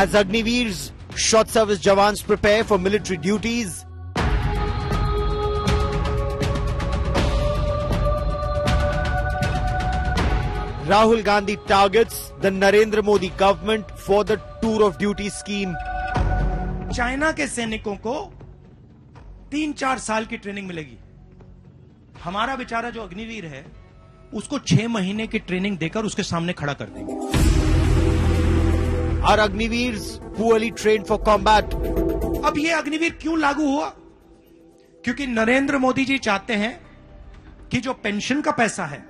As Agniveer's short service jawans prepare for military duties, Rahul Gandhi targets the Narendra Modi government for the tour of duty scheme. China के सैनिकों को 3-4 साल की training मिलेगी। हमारा बेचारा जो अग्निवीर है उसको 6 महीने की ट्रेनिंग देकर उसके सामने खड़ा कर देंगे। Are Agniveers poorly trained for combat? अब ये अग्निवीर क्यों लागू हुआ? क्योंकि नरेंद्र मोदी जी चाहते हैं कि जो पेंशन का पैसा है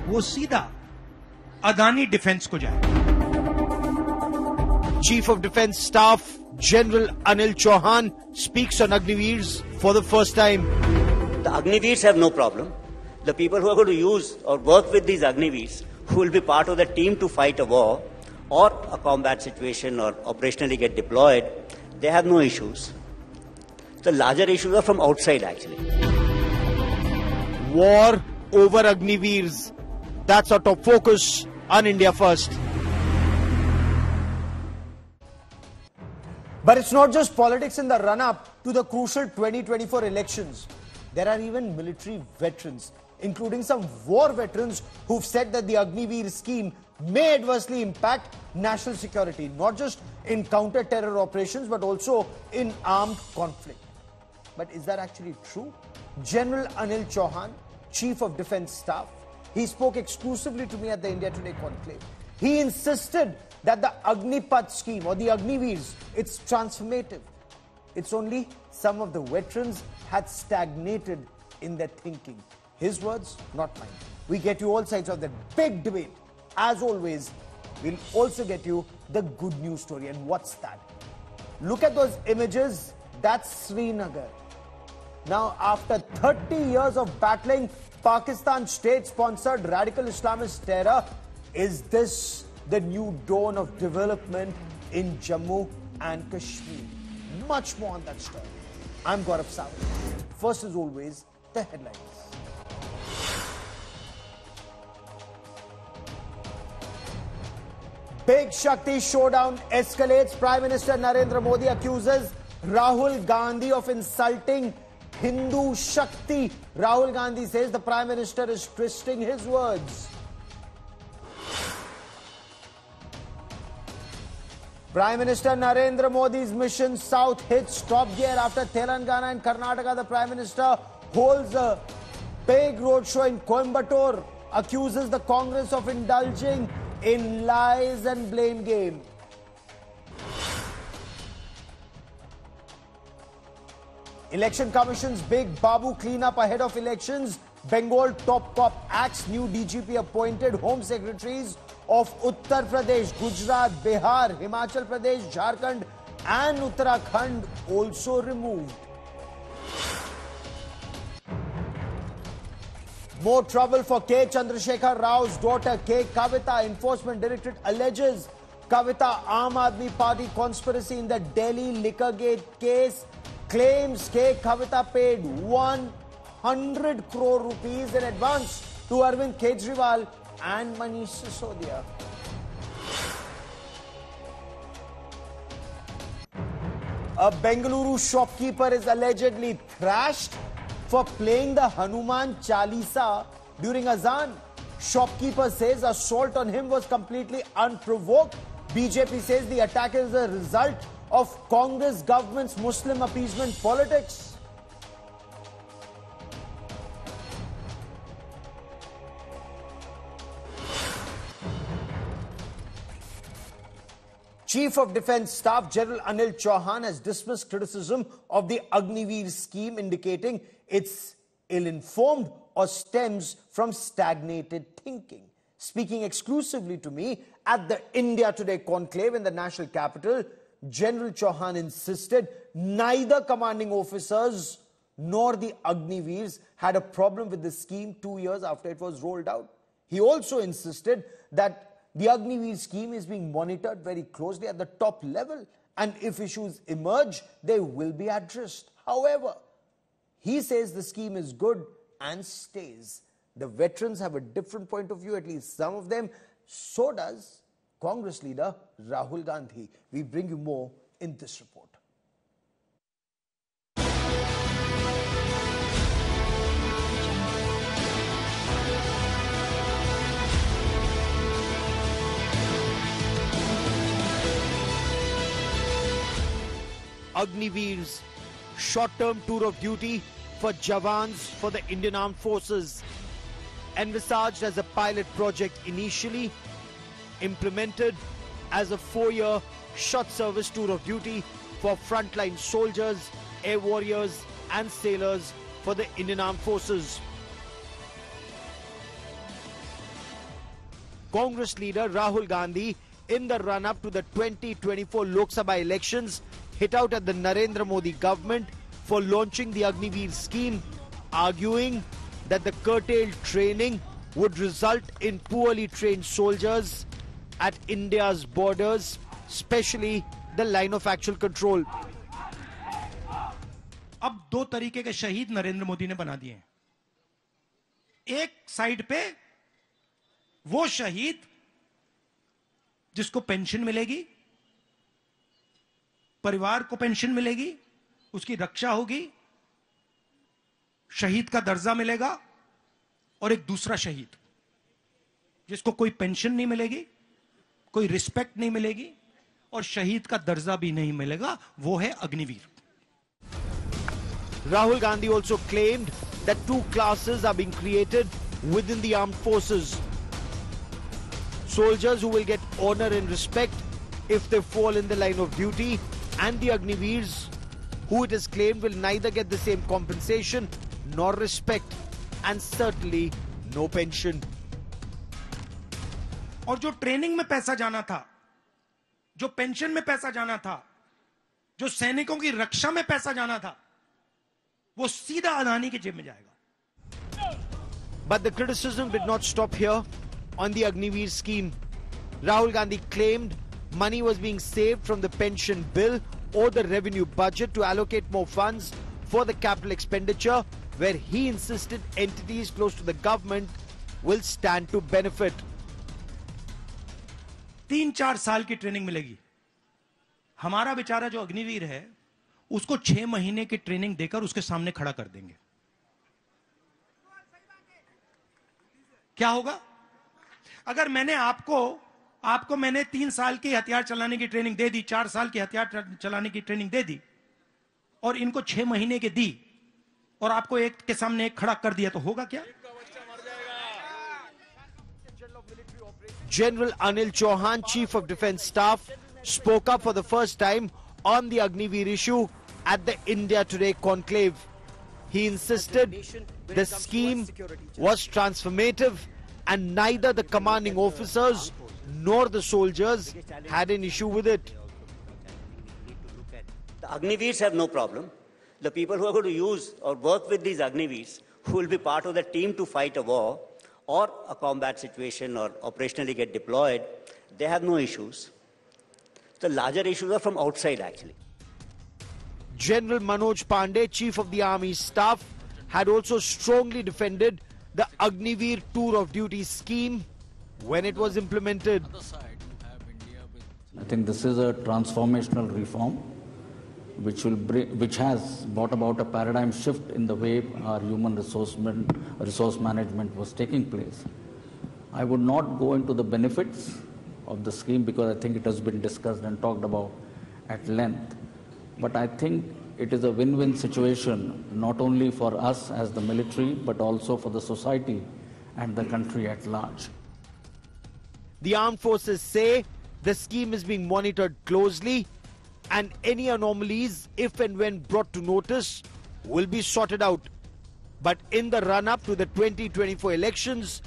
वो सीधा अदानी डिफेंस को जाए। Chief of Defence Staff General Anil Chauhan speaks on Agniveers for the first time. The Agniveers have no problem. The people who are going to use or work with these Agniveers, who will be part of the team to fight a war or a combat situation or operationally get deployed, they have no issues. The larger issues are from outside actually. War over Agniveers. That's our top focus on India First. But it's not just politics in the run-up to the crucial 2024 elections. There are even military veterans, including some war veterans who've said that the Agniveer scheme may adversely impact national security, not just in counter-terror operations, but also in armed conflict. But is that actually true? General Anil Chauhan, Chief of Defence Staff, he spoke exclusively to me at the India Today conclave. He insisted that the Agnipath scheme or the Agniveers, it's transformative. It's only some of the veterans had stagnated in their thinking. His words, not mine. We get you all sides of that big debate. As always, we'll also get you the good news story. And what's that? Look at those images. That's Srinagar. Now, after 30 years of battling Pakistan's state-sponsored radical Islamist terror, is this the new dawn of development in Jammu and Kashmir? Much more on that story. I'm Gaurav Sawant. First, as always, the headlines. Big Shakti showdown escalates. Prime Minister Narendra Modi accuses Rahul Gandhi of insulting Hindu Shakti. Rahul Gandhi says the Prime Minister is twisting his words. Prime Minister Narendra Modi's mission south hits top gear after Telangana and Karnataka. The Prime Minister holds a big roadshow in Coimbatore, accuses the Congress of indulging in lies and blame game. Election Commission's big Babu cleanup ahead of elections. Bengal top cop acts. New DGP appointed. Home Secretaries of Uttar Pradesh, Gujarat, Bihar, Himachal Pradesh, Jharkhand and Uttarakhand also removed. More trouble for K. Chandrasekhar Rao's daughter K. Kavita. Enforcement Directorate alleges Kavita Aam Aadmi Party conspiracy in the Delhi Liquorgate case. Claims K. Kavita paid 100 crore rupees in advance to Arvind Kejriwal and Manish Sisodia. A Bengaluru shopkeeper is allegedly thrashed for playing the Hanuman Chalisa during Azan. Shopkeeper says assault on him was completely unprovoked. BJP says the attack is a result of Congress government's Muslim appeasement politics. Chief of Defence Staff General Anil Chauhan has dismissed criticism of the Agniveer scheme, indicating it's ill-informed or stems from stagnated thinking. Speaking exclusively to me at the India Today conclave in the national capital, General Chauhan insisted neither commanding officers nor the Agniveers had a problem with the scheme 2 years after it was rolled out. He also insisted that the Agniveer scheme is being monitored very closely at the top level, and if issues emerge, they will be addressed. However, he says the scheme is good and stays. The veterans have a different point of view, at least some of them. So does Congress leader Rahul Gandhi. We bring you more in this report. Agniveer's short-term tour of duty for jawans for the Indian Armed Forces. Envisaged as a pilot project initially, implemented as a 4-year short service tour of duty for frontline soldiers, air warriors and sailors for the Indian Armed Forces. Congress leader Rahul Gandhi, in the run-up to the 2024 Lok Sabha elections, hit out at the Narendra Modi government for launching the Agniveer scheme, arguing that the curtailed training would result in poorly trained soldiers at India's borders, especially the line of actual control. अब दो तरीके के शहीद नरेंद्र मोदी ने बना दिए हैं. एक साइड पे वो शहीद जिसको पेंशन मिलेगी, परिवार को पेंशन मिलेगी, उसकी रक्षा होगी, शहीद का दर्जा मिलेगा, और एक दूसरा शहीद जिसको कोई पेंशन नहीं मिलेगी, कोई रिस्पेक्ट नहीं मिलेगी और शहीद का दर्जा भी नहीं मिलेगा, वो है Agniveer. Rahul Gandhi also claimed that two classes are being created within the armed forces. Soldiers who will get honor and respect if they fall in the line of duty, and the Agniveers who it is claimed will neither get the same compensation nor respect and certainly no pension. और जो training में पैसा जाना था, जो pension में पैसा जाना था, जो सैनिकों की रक्षा में पैसा जाना था, वो सीधा अदानी की जेब में जाएगा. But the criticism did not stop here on the Agniveer scheme. Rahul Gandhi claimed money was being saved from the pension bill or the revenue budget to allocate more funds for the capital expenditure, where he insisted entities close to the government will stand to benefit. 3-4 साल की training मिलेगी. हमारा बेचारा जो अग्निवीर है उसको 6 महीने की ट्रेनिंग देकर उसके सामने खड़ा कर देंगे. क्या होगा अगर मैंने आपको मैंने 3 साल की हथियार चलाने की ट्रेनिंग दे दी, 4 साल की हथियार चलाने की ट्रेनिंग दे दी और इनको 6 महीने की दी और आपको एक के सामने एक खड़ा कर दिया, तो होगा क्या? General Anil Chauhan, Chief of Defence Staff, spoke up for the first time on the Agniveer issue at the India Today conclave. He insisted the scheme was transformative and neither the commanding officers nor the soldiers had an issue with it. The Agniveers have no problem. The people who are going to use or work with these Agniveers, who will be part of the team to fight a war or a combat situation or operationally get deployed, they have no issues. The larger issues are from outside, actually. General Manoj Pandey, Chief of the Army Staff, had also strongly defended the Agniveer Tour of Duty scheme when it was implemented. I think this is a transformational reform which has brought about a paradigm shift in the way our human resource management was taking place. I would not go into the benefits of the scheme because I think it has been discussed and talked about at length. But I think it is a win-win situation, not only for us as the military, but also for the society and the country at large. The armed forces say the scheme is being monitored closely and any anomalies, if and when brought to notice, will be sorted out. But in the run-up to the 2024 elections,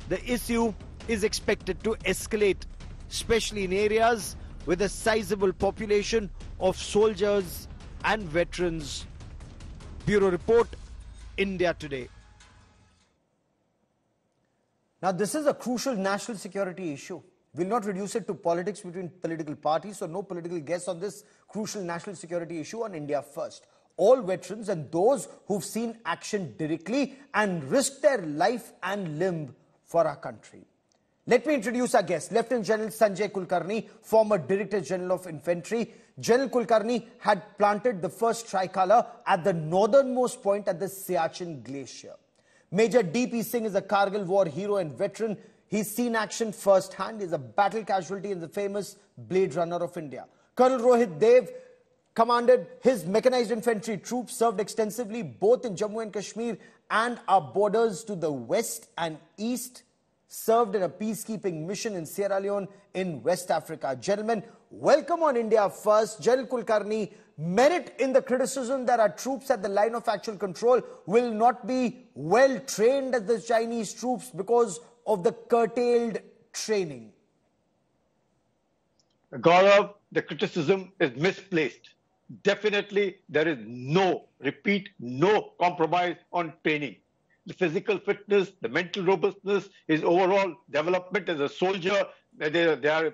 the issue is expected to escalate, especially in areas with a sizable population of soldiers and veterans. Bureau Report, India Today. Now, this is a crucial national security issue. We'll not reduce it to politics between political parties, so no political guess on this crucial national security issue on India First. All veterans and those who've seen action directly and risked their life and limb for our country. Let me introduce our guest, Lieutenant General Sanjay Kulkarni, former Director General of Infantry. General Kulkarni had planted the first tricolour at the northernmost point at the Siachen Glacier. Major D.P. Singh is a Kargil war hero and veteran. He's seen action firsthand. He's a battle casualty in the famous Blade Runner of India. Colonel Rohit Dev commanded his mechanized infantry troops, served extensively both in Jammu and Kashmir and our borders to the west and east, served in a peacekeeping mission in Sierra Leone in West Africa. Gentlemen, welcome on India First. General Kulkarni, merit in the criticism that our troops at the line of actual control will not be well trained as the Chinese troops because of the curtailed training. Gaurav, the criticism is misplaced. Definitely, there is no compromise on training. The physical fitness, the mental robustness, his overall development as a soldier, they are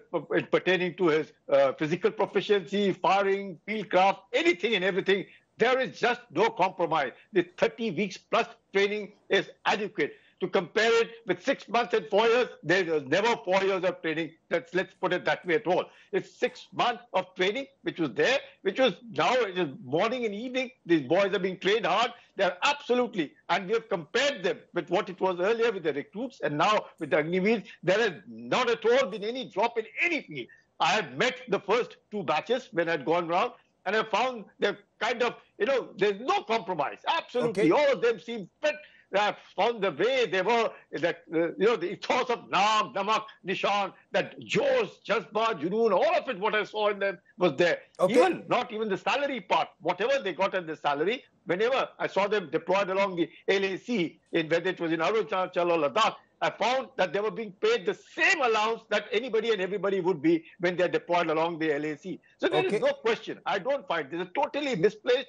pertaining to his physical proficiency, firing, fieldcraft, anything and everything. There is just no compromise. The 30 weeks plus training is adequate. To compare it with 6 months and 4 years, there was never 4 years of training. Let's put it that way at all. It's 6 months of training, which was there, which was now it is morning and evening. These boys are being trained hard. They're absolutely, and we have compared them with what it was earlier with the recruits and now with the Agniveers. There has not at all been any drop in any field. I had met the first 2 batches when I had gone round, and I found they're kind of, there's no compromise. Absolutely, all of them seem fit. I found the way they were, that the ethos of Naam, Namak, Nishan, that Josh, Jazba, Junoon, all of it, what I saw in them was there. Not even the salary part, whatever they got as the salary, whenever I saw them deployed along the LAC, whether it was in Arunachal or Ladakh, I found that they were being paid the same allowance that anybody and everybody would be when they're deployed along the LAC. So there is no question. I don't find this is totally misplaced.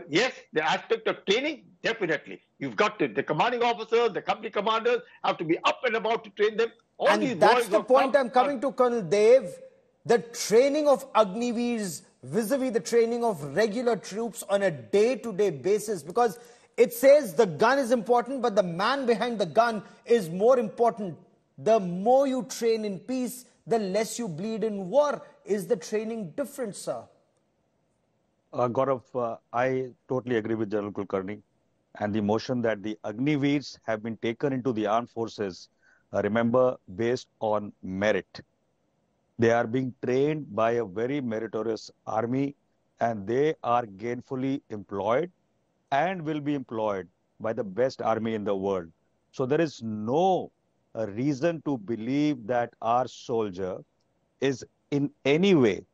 Yes, the aspect of training, definitely. You've got the commanding officers, the company commanders have to be up and about to train them. And that's the point I'm coming to, Colonel Dev. The training of Agniveers vis-a-vis the training of regular troops on a day-to-day basis, because it says the gun is important, but the man behind the gun is more important. The more you train in peace, the less you bleed in war. Is the training different, sir? Gaurav, I totally agree with General Kulkarni, and the motion that the Agniveers have been taken into the armed forces, remember, based on merit. They are being trained by a very meritorious army, and they are gainfully employed and will be employed by the best army in the world. So there is no reason to believe that our soldier is in any way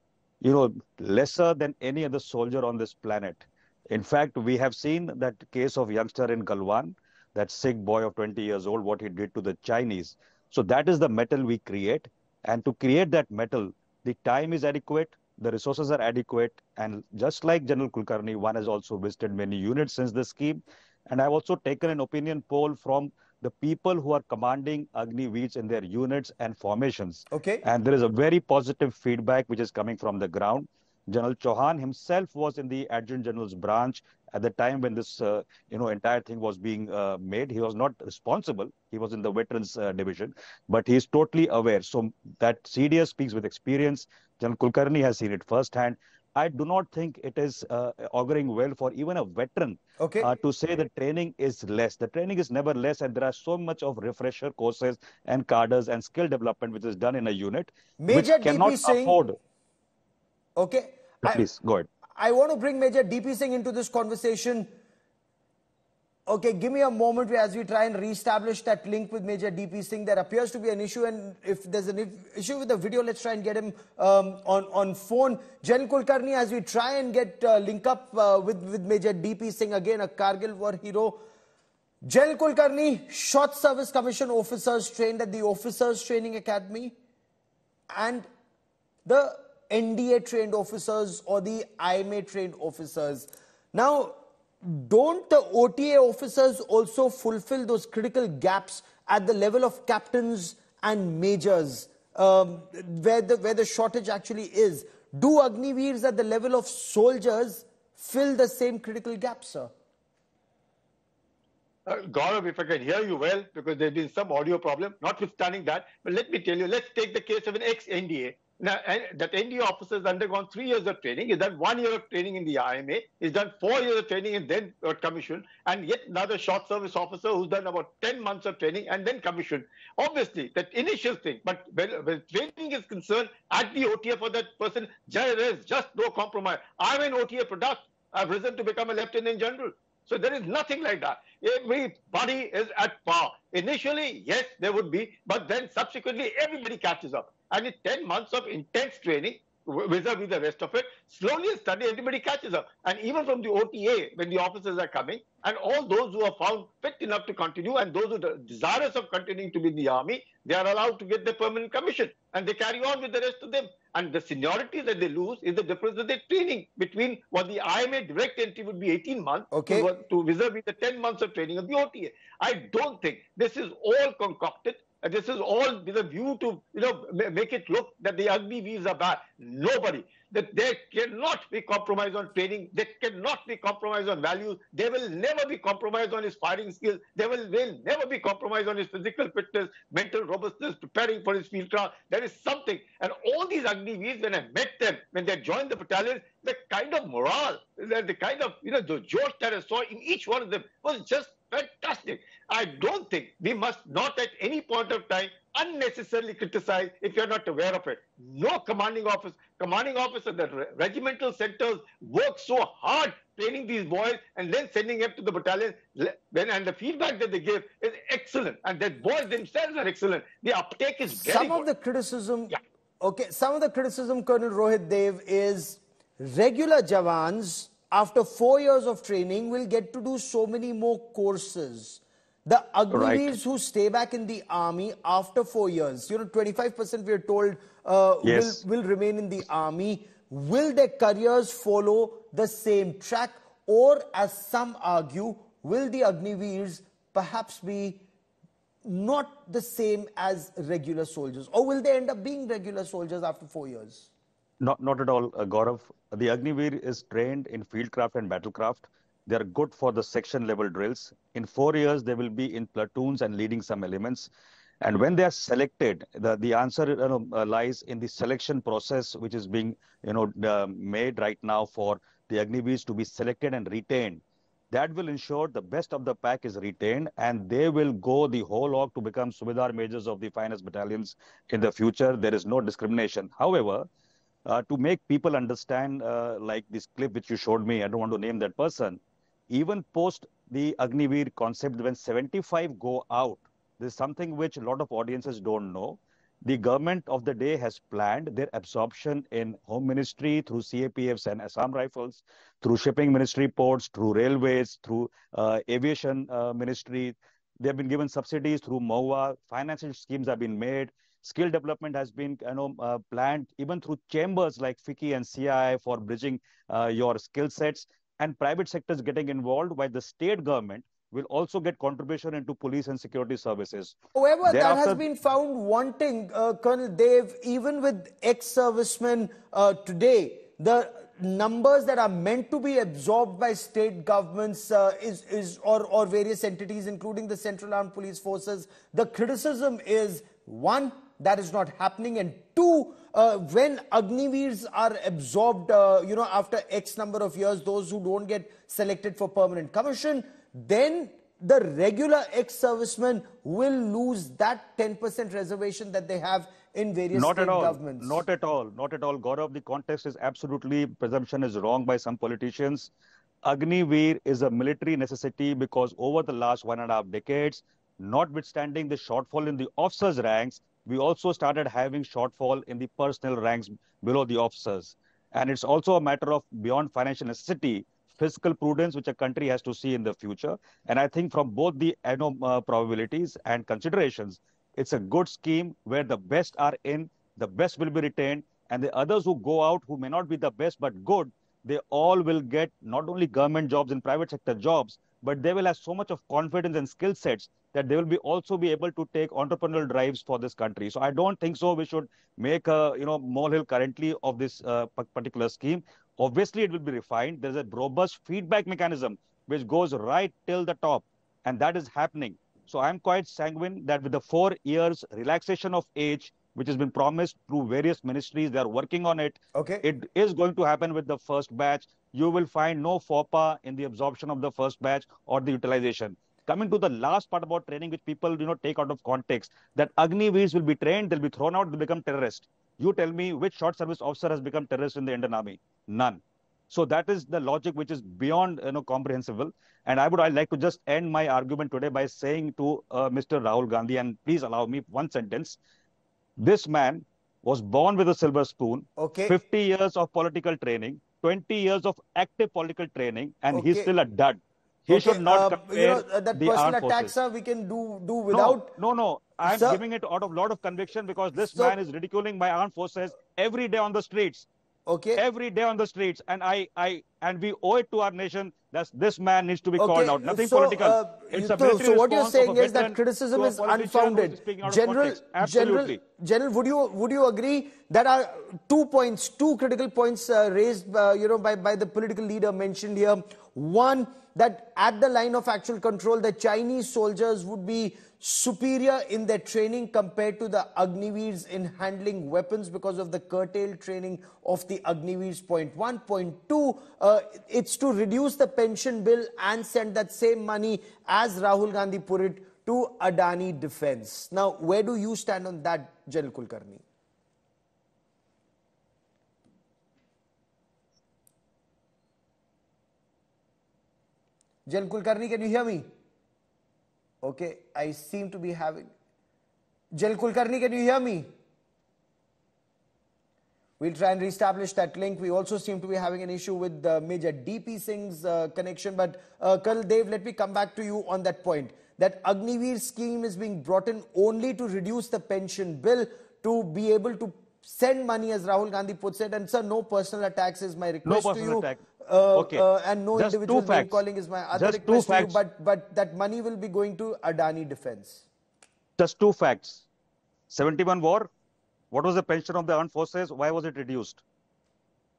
lesser than any other soldier on this planet. In fact, we have seen that case of youngster in Galwan, that Sikh boy of 20 years old, what he did to the Chinese. So that is the metal we create. And to create that metal, the time is adequate, the resources are adequate. And just like General Kulkarni, one has also visited many units since the scheme. And I've also taken an opinion poll from the people who are commanding Agniveers in their units and formations. And there is a very positive feedback which is coming from the ground. General Chauhan himself was in the Adjutant General's branch at the time when this entire thing was being made. He was not responsible. He was in the Veterans Division, but he is totally aware. So that CDS speaks with experience. General Kulkarni has seen it firsthand. I do not think it is auguring well for even a veteran to say the training is less. The training is never less, and there are so much of refresher courses and cadres and skill development which is done in a unit Major which cannot afford. Please, go ahead. I want to bring Major D.P. Singh into this conversation. Give me a moment as we try and reestablish that link with Major D.P. Singh. There appears to be an issue, and if there's an issue with the video, let's try and get him on phone. General Kulkarni, as we try and get link up with Major D.P. Singh, again a Kargil war hero. General Kulkarni, Short Service Commission officers trained at the Officers Training Academy and the NDA trained officers or the IMA trained officers. Now, don't the OTA officers also fulfill those critical gaps at the level of captains and majors where the shortage actually is? Do Agniveers at the level of soldiers fill the same critical gaps, sir? Gaurav, if I can hear you well, because there's been some audio problem, notwithstanding that, but let me tell you, let's take the case of an ex-NDA. Now, and that NDA officer has undergone 3 years of training. He's done 1 year of training in the IMA. He's done 4 years of training and then commissioned. And yet another short service officer who's done about 10 months of training and then commissioned. Obviously, that initial thing, but when training is concerned at the OTA for that person, there is just no compromise. I'm an OTA product. I've risen to become a lieutenant general. So there is nothing like that. Everybody is at par. Initially, yes, there would be, but then subsequently everybody catches up. And in 10 months of intense training, vis-a-vis the rest of it, slowly and steadily everybody catches up. And even from the OTA, when the officers are coming, and all those who are found fit enough to continue and those who are desirous of continuing to be in the army, they are allowed to get their permanent commission and they carry on with the rest of them. And the seniority that they lose is the difference in their training between what the IMA direct entry would be 18 months to vis-a-vis the 10 months of training of the OTA. I don't think this is all concocted. This is all with a view to, make it look that the Agniveers are bad. Nobody. That there cannot be compromised on training. There cannot be compromised on values. There will never be compromised on his firing skills. There will never be compromised on his physical fitness, mental robustness, preparing for his field trial. There is something. And all these Agniveers, when I met them, when they joined the battalion, the kind of morale, the kind of, the josh that I saw in each one of them was just fantastic. I don't think we must not at any point of time unnecessarily criticize if you're not aware of it. No commanding officer the regimental centers work so hard training these boys and then sending them to the battalion. And the feedback that they give is excellent. And the boys themselves are excellent. The uptake is very good. Some of the criticism, Colonel Rohit Dev, is regular jawans after 4 years of training will get to do so many more courses. The Agniveers who stay back in the army after 4 years, 25% we are told will remain in the army. Will their careers follow the same track? Or, as some argue, will the Agniveers perhaps be not the same as regular soldiers? Or will they end up being regular soldiers after 4 years? Not at all, Gaurav. The Agniveer is trained in fieldcraft and battlecraft. They are good for the section level drills. In 4 years, they will be in platoons and leading some elements. And when they are selected, the answer lies in the selection process, which is being made right now for the Agniveers to be selected and retained. That will ensure the best of the pack is retained, and they will go the whole hog to become Subedar majors of the finest battalions in the future. There is no discrimination. However, to make people understand, like this clip which you showed me, I don't want to name that person, even post the Agniveer concept, when 75 go out, there's something which a lot of audiences don't know. The government of the day has planned their absorption in Home Ministry through CAPFs and Assam Rifles, through Shipping Ministry ports, through railways, through Aviation Ministry. They have been given subsidies through MOA, financial schemes have been made. Skill development has been planned even through chambers like FICCI and CII for bridging your skill sets, and private sectors getting involved, while the state government will also get contribution into police and security services. However, that has been found wanting, Colonel Dev, even with ex-servicemen today. The numbers that are meant to be absorbed by state governments or various entities, including the Central Armed Police Forces, the criticism is, one, that is not happening, and two, when Agniveers are absorbed, after X number of years, those who don't get selected for permanent commission, then the regular ex-servicemen will lose that 10% reservation that they have in various state governments. Not at all. Gaurav, the context is absolutely, presumption is wrong by some politicians. Agniveer is a military necessity because over the last 1.5 decades, notwithstanding the shortfall in the officers' ranks, we also started having shortfall in the personnel ranks below the officers. And it's also a matter of beyond financial necessity, fiscal prudence, which a country has to see in the future. And I think from both the probabilities and considerations, it's a good scheme where the best are in, the best will be retained, and the others who go out, who may not be the best but good, they all will get not only government jobs and private sector jobs, but they will have so much of confidence and skill sets that they will be also be able to take entrepreneurial drives for this country. So I don't think so we should make a molehill currently of this particular scheme. Obviously, it will be refined. There's a robust feedback mechanism which goes right till the top. and that is happening. So I'm quite sanguine that with the 4 years relaxation of age, which has been promised through various ministries, they are working on it. Okay. It is going to happen with the first batch. You will find no faux pas in the absorption of the first batch or the utilization. Coming to the last part about training, which people take out of context, that Agniveers will be trained, they'll be thrown out, they'll become terrorists. You tell me which short service officer has become terrorist in the Indian Army? None. So that is the logic which is beyond comprehensible. And I'd like to just end my argument today by saying to Mr. Rahul Gandhi, and please allow me one sentence. This man was born with a silver spoon, 50 years of political training, 20 years of active political training, and he's still a dud. He should not compare that the personal armed attacks, forces. sir, we can do without. No. I'm Sir, giving it out of a lot of conviction because this man is ridiculing my armed forces every day on the streets. Okay. Every day on the streets, and we owe it to our nation that this man needs to be called out. Nothing political. It's a military so what you're response saying of a is that veteran criticism to a is politician who is unfounded. speaking out of context. Absolutely. General, would you agree that are 2 points, 2 critical points raised, by the political leader mentioned here? One, that at the line of actual control, the Chinese soldiers would be superior in their training compared to the Agniveers in handling weapons because of the curtailed training of the Agniveers. Point 1. Point 2, it's to reduce the pension bill and send that same money, as Rahul Gandhi put it, to Adani Defence. Now, where do you stand on that, General Kulkarni? General Kulkarni, can you hear me? Okay, I seem to be having... General Kulkarni, can you hear me? We'll try and reestablish that link. We also seem to be having an issue with Major DP Singh's connection. But Colonel Dev, let me come back to you on that point. That Agniveer scheme is being brought in only to reduce the pension bill, to be able to send money, as Rahul Gandhi puts it. And sir, no personal attacks is my request to you. Attack. And no Just individual name facts. calling is my other Just request to you. facts. But that money will be going to Adani Defence. Just 2 facts. 71 war. What was the pension of the armed forces? Why was it reduced?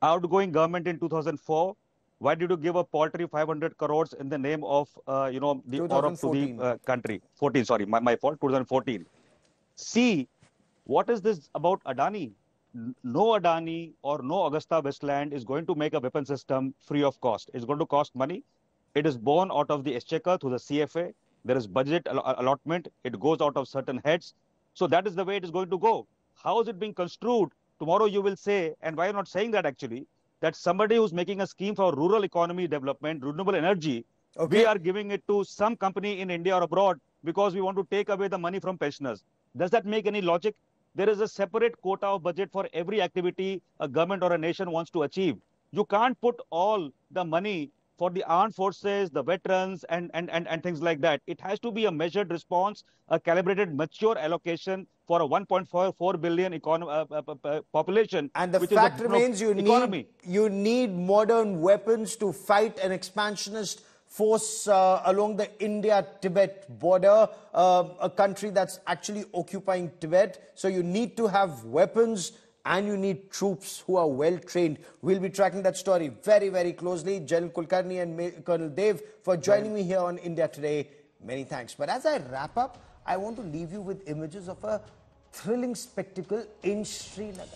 Outgoing government in 2004. Why did you give a paltry 500 crores in the name of, the aura to the country? 14, sorry, my fault, 2014. See, what is this about Adani? No Adani or no Augusta Westland is going to make a weapon system free of cost. It's going to cost money. It is born out of the exchequer through the CFA. There is budget allotment. It goes out of certain heads. So that is the way it is going to go. How is it being construed? Tomorrow you will say, and why are you not saying that actually, that somebody who's making a scheme for rural economy development, renewable energy, we are giving it to some company in India or abroad because we want to take away the money from pensioners. Does that make any logic? There is a separate quota of budget for every activity a government or a nation wants to achieve. You can't put all the money for the armed forces, the veterans, and things like that. It has to be a measured response, a calibrated, mature allocation for a 1.44 billion population. And the fact remains, you need modern weapons to fight an expansionist force along the India-Tibet border, a country that's actually occupying Tibet. So you need to have weapons and you need troops who are well trained. We'll be tracking that story very, very closely. General Kulkarni and Colonel Dev for joining me here on India Today. Many thanks. But as I wrap up, I want to leave you with images of a thrilling spectacle in Srinagar.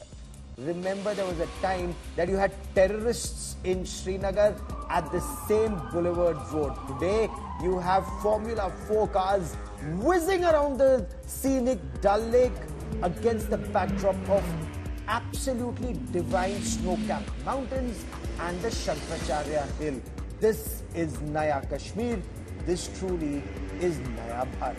Remember, there was a time that you had terrorists in Srinagar at the same Boulevard Road. Today, you have Formula 4 cars whizzing around the scenic Dal Lake against the backdrop of absolutely divine snow-capped mountains and the Shankaracharya Hill. This is Naya Kashmir. This truly is Naya Bharat.